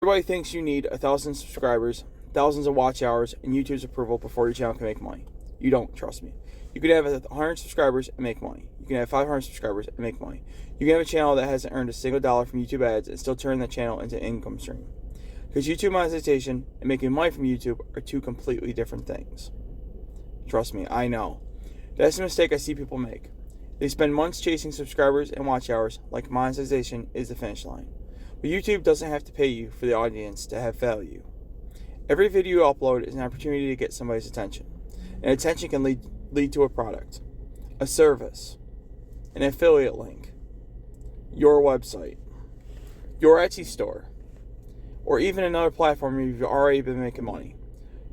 Everybody thinks you need 1,000 subscribers, thousands of watch hours, and YouTube's approval before your channel can make money. You don't, trust me. You can have 100 subscribers and make money. You can have 500 subscribers and make money. You can have a channel that hasn't earned a single dollar from YouTube ads and still turn the channel into an income stream. Because YouTube monetization and making money from YouTube are two completely different things. Trust me, I know. That's the mistake I see people make. They spend months chasing subscribers and watch hours like monetization is the finish line. But YouTube doesn't have to pay you for the audience to have value. Every video you upload is an opportunity to get somebody's attention. And attention can lead to a product, a service, an affiliate link, your website, your Etsy store, or even another platform where you've already been making money.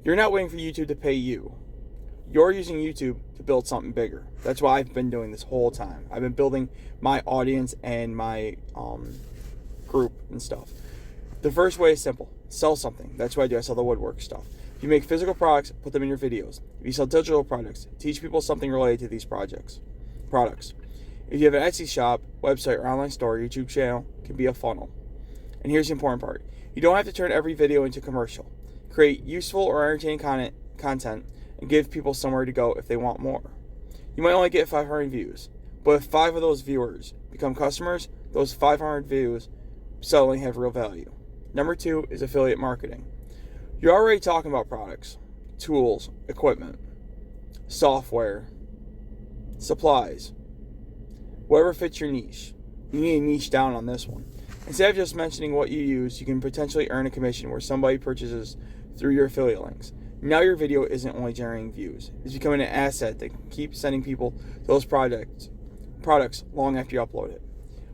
You're not waiting for YouTube to pay you. You're using YouTube to build something bigger. That's why I've been doing this whole time. I've been building my audience and my group and stuff. The first way is simple. Sell something. That's what I do. I sell the woodwork stuff. If you make physical products, put them in your videos. If you sell digital products, teach people something related to these products. If you have an Etsy shop, website, or online store, your YouTube channel can be a funnel. And here's the important part. You don't have to turn every video into a commercial. Create useful or entertaining content and give people somewhere to go if they want more. You might only get 500 views, but if 5 of those viewers become customers, those 500 views suddenly have real value. Number 2 is affiliate marketing. You're already talking about products, tools, equipment, software, supplies, whatever fits your niche. You need to niche down on this one. Instead of just mentioning what you use, you can potentially earn a commission where somebody purchases through your affiliate links. Now your video isn't only generating views. It's becoming an asset that can keep sending people those products long after you upload it.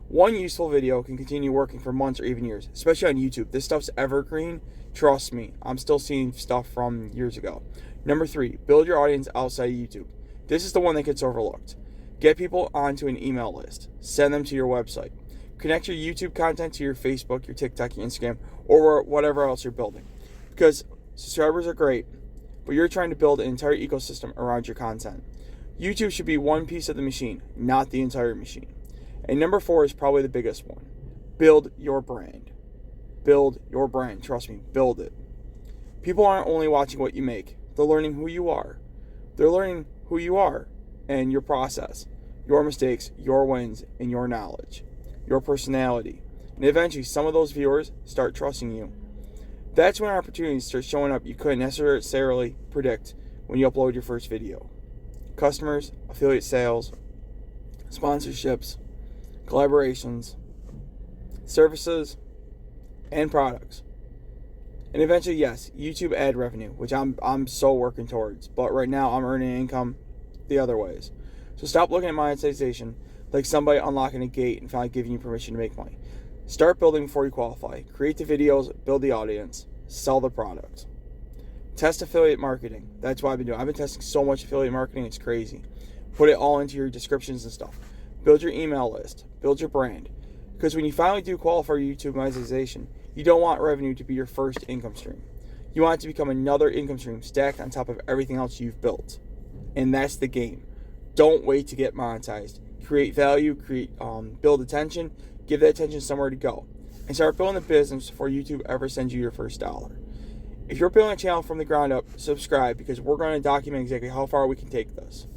One useful video can continue working for months or even years, especially on YouTube. This stuff's evergreen. Trust me, I'm still seeing stuff from years ago. Number 3, build your audience outside of YouTube. This is the one that gets overlooked. Get people onto an email list. Send them to your website. Connect your YouTube content to your Facebook, your TikTok, your Instagram, or whatever else you're building. Because subscribers are great, but you're trying to build an entire ecosystem around your content. YouTube should be one piece of the machine, not the entire machine. And number 4 is probably the biggest one. Build your brand. Build your brand. Trust me, build it. People aren't only watching what you make. They're learning who you are. They're learning who you are and your process, your mistakes, your wins, and your knowledge, your personality. And eventually, some of those viewers start trusting you. That's when opportunities start showing up you couldn't necessarily predict when you upload your first video. Customers, affiliate sales, sponsorships, collaborations, services, and products. And eventually, yes, YouTube ad revenue, which I'm so working towards. But right now, I'm earning income the other ways. So stop looking at monetization like somebody unlocking a gate and finally giving you permission to make money. Start building before you qualify. Create the videos, build the audience, sell the product. Test affiliate marketing. That's what I've been doing. I've been testing so much affiliate marketing, it's crazy. Put it all into your descriptions and stuff. Build your email list. Build your brand. Because when you finally do qualify for YouTube monetization, you don't want revenue to be your first income stream. You want it to become another income stream stacked on top of everything else you've built. And that's the game. Don't wait to get monetized. Create value, build attention, give that attention somewhere to go. And start building a business before YouTube ever sends you your first dollar. If you're building a channel from the ground up, subscribe because we're going to document exactly how far we can take this.